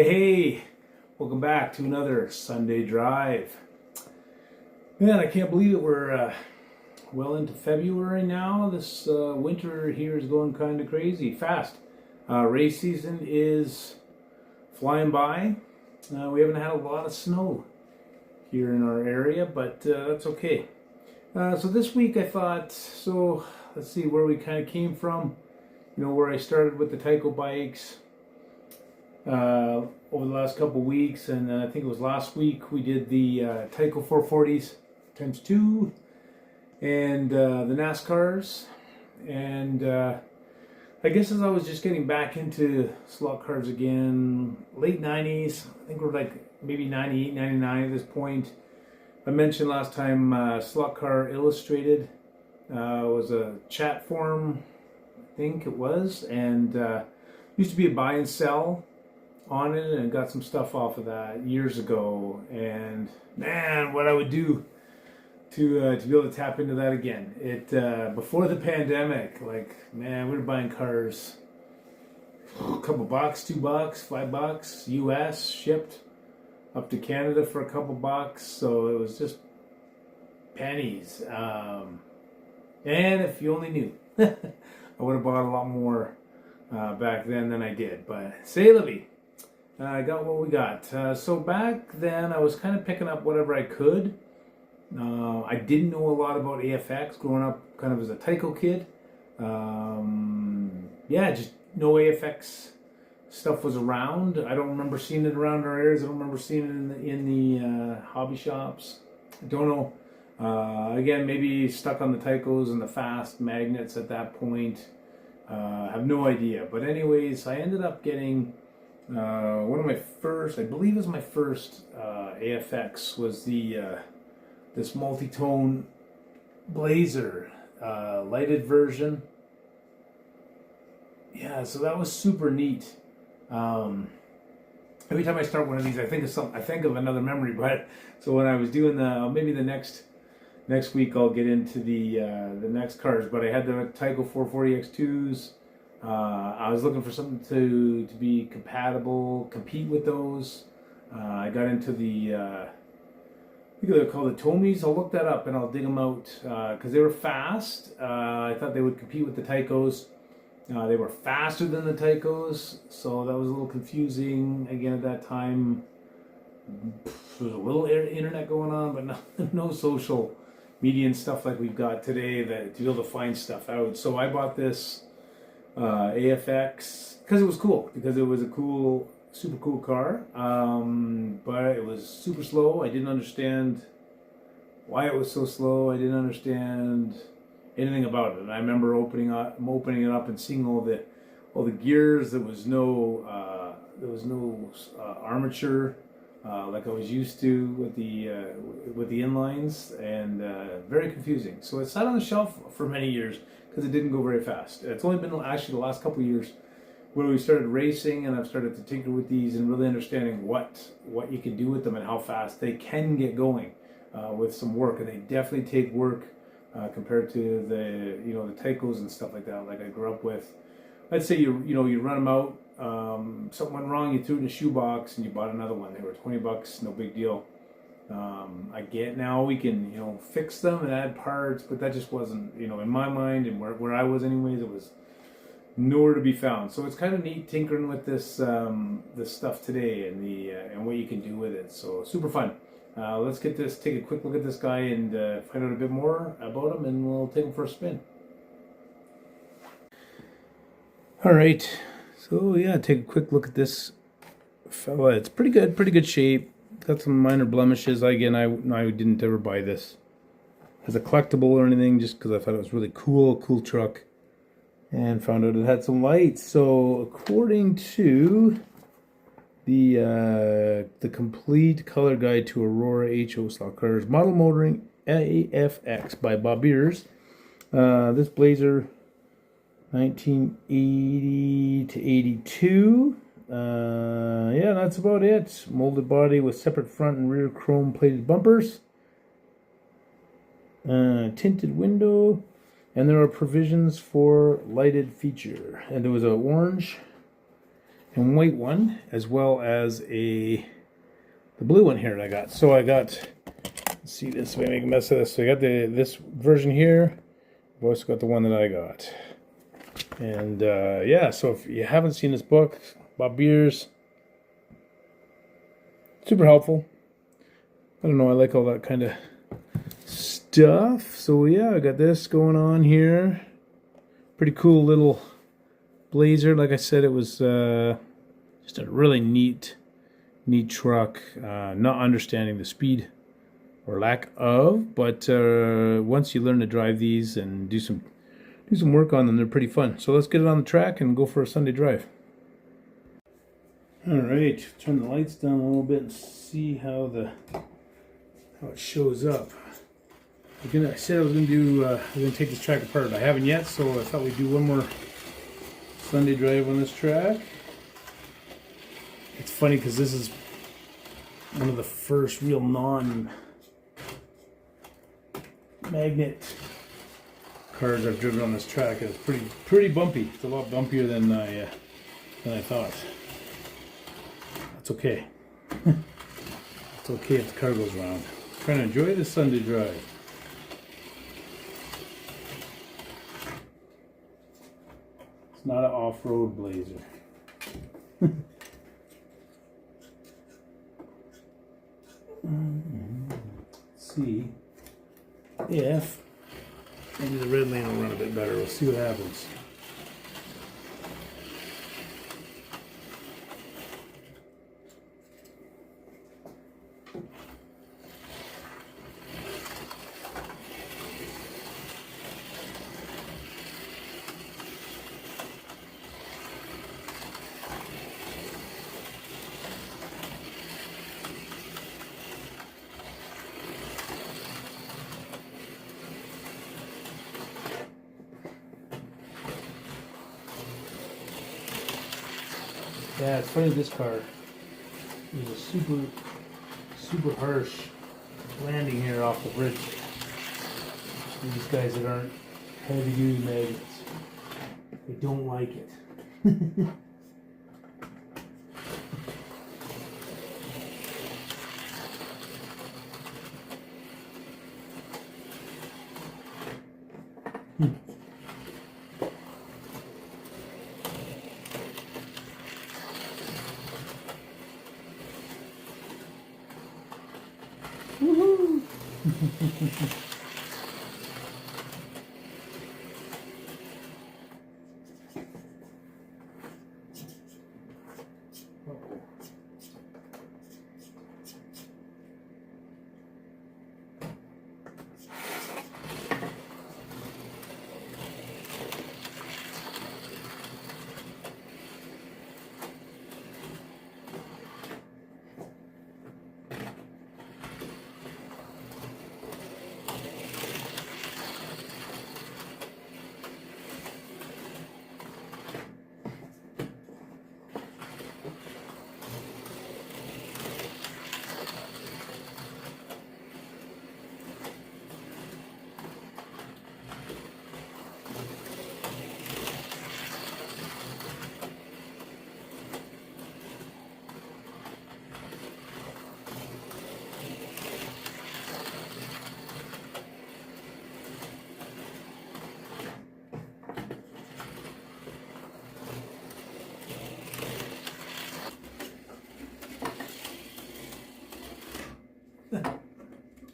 Hey, welcome back to another Sunday drive. Man, I can't believe it. We're well into February now. This winter here is going kind of crazy, fast. Race season is flying by. We haven't had a lot of snow here in our area, but that's okay. So this week I thought, let's see where we kind of came from. You know, where I started with the Tyco bikes. Over the last couple weeks, and I think it was last week we did the Tyco 440s times 2 and the NASCARs, and I guess as I was just getting back into slot cars again, late 90s, I think we're like maybe 98, 99 at this point. I mentioned last time Slot Car Illustrated was a chat forum, I think it was, and used to be a buy and sell on it, and got some stuff off of that years ago. And man, what I would do to be able to tap into that again. It before the pandemic, like, man, we were buying cars a couple bucks, $2, $5 US, shipped up to Canada for a couple bucks, so it was just pennies. And if you only knew, I would have bought a lot more back then than I did. But say la vie. I got what we got. So back then, I was kind of picking up whatever I could. I didn't know a lot about AFX growing up, kind of as a Tyco kid. Just no AFX stuff was around. I don't remember seeing it around our areas. I don't remember seeing it in the hobby shops. I don't know. Again, maybe stuck on the Tycos and the fast magnets at that point. I have no idea. But anyways, I ended up getting one of my first, I believe it was my first AFX, was the this multi-tone Blazer lighted version. Yeah, so that was super neat. Every time I start one of these, I think of something. I think of another memory. But so when I was doing maybe the next week, I'll get into the next cars. But I had the Tyco 440 X2s. I was looking for something to be compatible, compete with those. I got into the, I think they're called the Tomies. I'll look that up and I'll dig them out because they were fast. I thought they would compete with the Tycos. They were faster than the Tycos, so that was a little confusing. Again, at that time, there was a little internet going on, but no social media and stuff like we've got today that to be able to find stuff out. So I bought this AFX because it was cool, because it was a super cool car, but it was super slow. I didn't understand why it was so slow. I didn't understand anything about it. And I remember opening it up and seeing all the gears. There was no armature like I was used to with the inlines, and very confusing. So it sat on the shelf for many years because it didn't go very fast. It's only been actually the last couple of years where we started racing, and I've started to tinker with these and really understanding what you can do with them and how fast they can get going with some work. And they definitely take work compared to the Tycos and stuff like that, like I grew up with. Let's say you run them out, something went wrong, you threw it in a shoebox and you bought another one. They were $20, no big deal. I get now we can fix them and add parts, but that just wasn't in my mind, and where I was anyways, it was nowhere to be found. So it's kind of neat tinkering with this stuff today and what you can do with it. So super fun. Let's take a quick look at this guy and find out a bit more about him, and we'll take him for a spin. All right, so yeah, take a quick look at this fella. It's pretty good shape. Got some minor blemishes. Again, I didn't ever buy this as a collectible or anything, just because I thought it was really cool truck, and found out it had some lights. So according to the complete color guide to Aurora HO slot cars, model motoring AFX by Bob Beers, this Blazer 1980 to 82. Yeah, that's about it. Molded body with separate front and rear chrome plated bumpers. Tinted window. And there are provisions for lighted feature. And there was an orange and white one, as well as the blue one here that I got. So I got, let's see this, if I make a mess of this. So I got this version here. I've also got the one that I got. And yeah, so if you haven't seen this book about beers, super helpful. I don't know, I like all that kind of stuff. So yeah, I got this going on here. Pretty cool little Blazer. Like I said, it was just a really neat truck. Not understanding the speed or lack of, but once you learn to drive these and do some work on them, they're pretty fun. So let's get it on the track and go for a Sunday drive. All right, turn the lights down a little bit and see how it shows up. I said I was gonna take this track apart. I haven't yet, so I thought we'd do one more Sunday drive on this track. It's funny because this is one of the first real non-magnet cars I've driven on this track. It's pretty bumpy. It's a lot bumpier than I thought. That's okay. It's okay if the car goes round. I'm trying to enjoy this Sunday drive. It's not an off-road Blazer. Let's see if maybe the red lane will run a bit better. We'll see what happens. Yeah, it's funny, this car is a super harsh landing here off the bridge. These guys that aren't heavy duty magnets, they don't like it. Woohoo!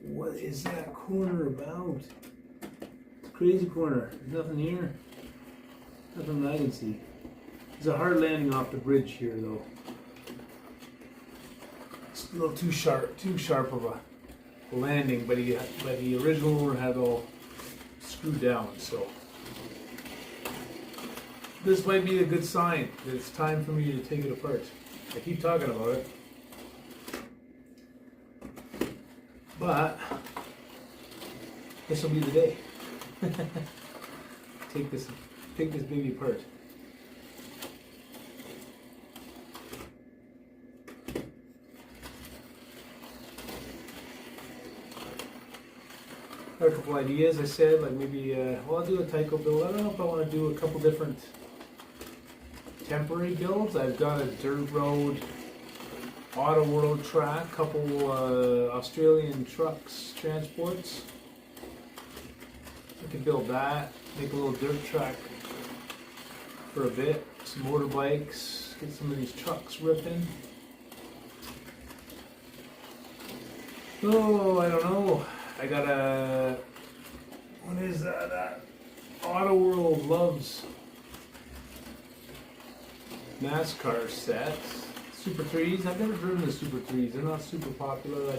What is that corner about? It's a crazy corner. There's nothing here. Nothing that I can see. It's a hard landing off the bridge here, though. It's a little too sharp of a landing, but the original one had all screwed down. So this might be a good sign that it's time for me to take it apart. I keep talking about it. But this will be the day. Take this baby apart. I have a couple ideas. I said, like maybe I'll do a Tyco build. I don't know if I want to do a couple different temporary builds. I've got a dirt road auto world track, couple Australian trucks, transports. I could build that, make a little dirt track for a bit, some motorbikes, get some of these trucks ripping. Oh, I don't know. I got a, what is that? Auto World loves NASCAR sets. Super 3s. I've never driven the Super 3s. They're not super popular. I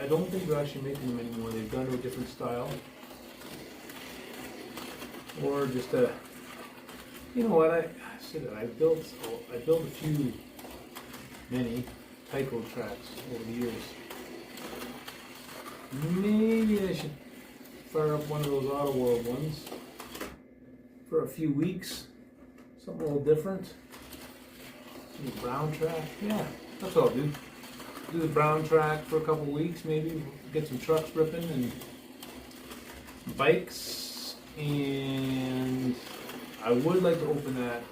don't think they're actually making them anymore. They've gone to a different style. Or just a, you know what? I built a few mini Tyco tracks over the years. Maybe I should fire up one of those Auto World ones for a few weeks. Something a little different. Maybe brown track. Yeah, that's what I'll do. Do the brown track for a couple weeks, maybe get some trucks ripping and bikes. And I would like to open that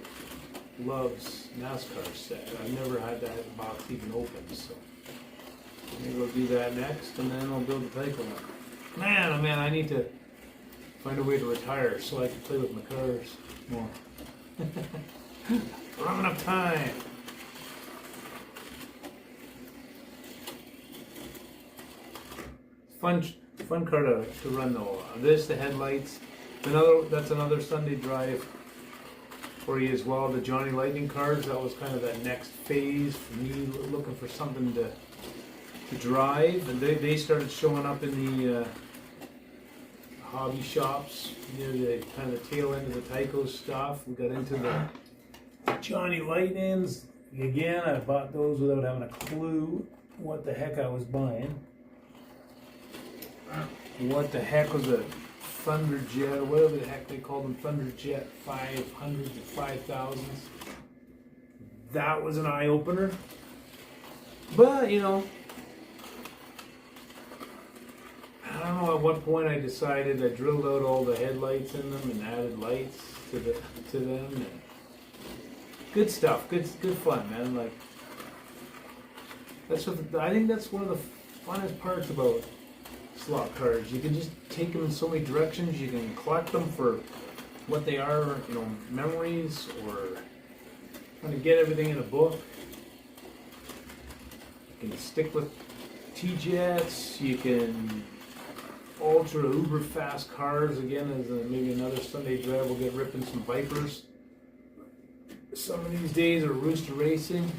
Loves NASCAR set. I've never had that box even open, so maybe I'll do that next, and then I'll build the Tyco one. Man, oh man, I need to find a way to retire so I can play with my cars more. I don't have enough time. Fun car to run though. This, the headlights. That's another Sunday drive for you as well. The Johnny Lightning cars. That was kind of that next phase for me, looking for something to drive, and they started showing up in the hobby shops near the kind of the tail end of the Tyco stuff. We got into the Johnny Lightnings. Again, I bought those without having a clue what the heck I was buying. What the heck was a Thunderjet, or whatever the heck they called them, Thunderjet 500s or 5000s. That was an eye-opener. But, you know, I don't know at what point I decided. I drilled out all the headlights in them and added lights to them. And good stuff, good fun, man. Like, I think that's one of the funnest parts about slot cars. You can just take them in so many directions. You can collect them for what they are, you know, memories, or trying to get everything in a book. You can stick with T-Jets. You can ultra uber fast cars. Again, as maybe another Sunday drive, we'll get ripping some Vipers some of these days, or Rooster Racing.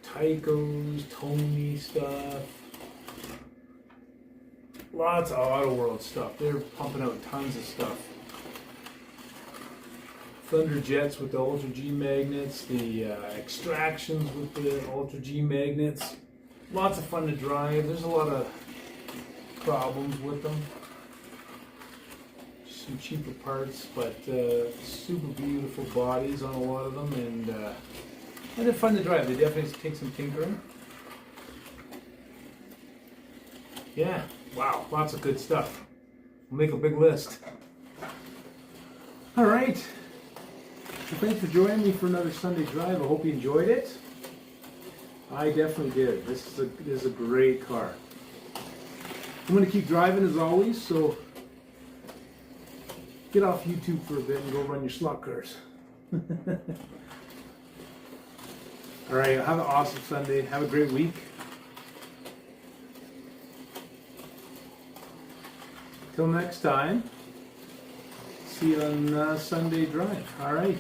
Tycos, Tony stuff. Lots of Auto World stuff. They're pumping out tons of stuff. Thunderjets with the Ultra G magnets, the Extractions with the Ultra G magnets. Lots of fun to drive. There's a lot of problems with them. Some cheaper parts, but super beautiful bodies on a lot of them, and they're fun to drive. They definitely take some tinkering. Yeah, wow, lots of good stuff. We'll make a big list. All right. Well, thanks for joining me for another Sunday drive. I hope you enjoyed it. I definitely did. This is a great car. I'm going to keep driving as always, so get off YouTube for a bit and go run your slot cars. All right, have an awesome Sunday. Have a great week. Till next time, see you on Sunday Drive. All right.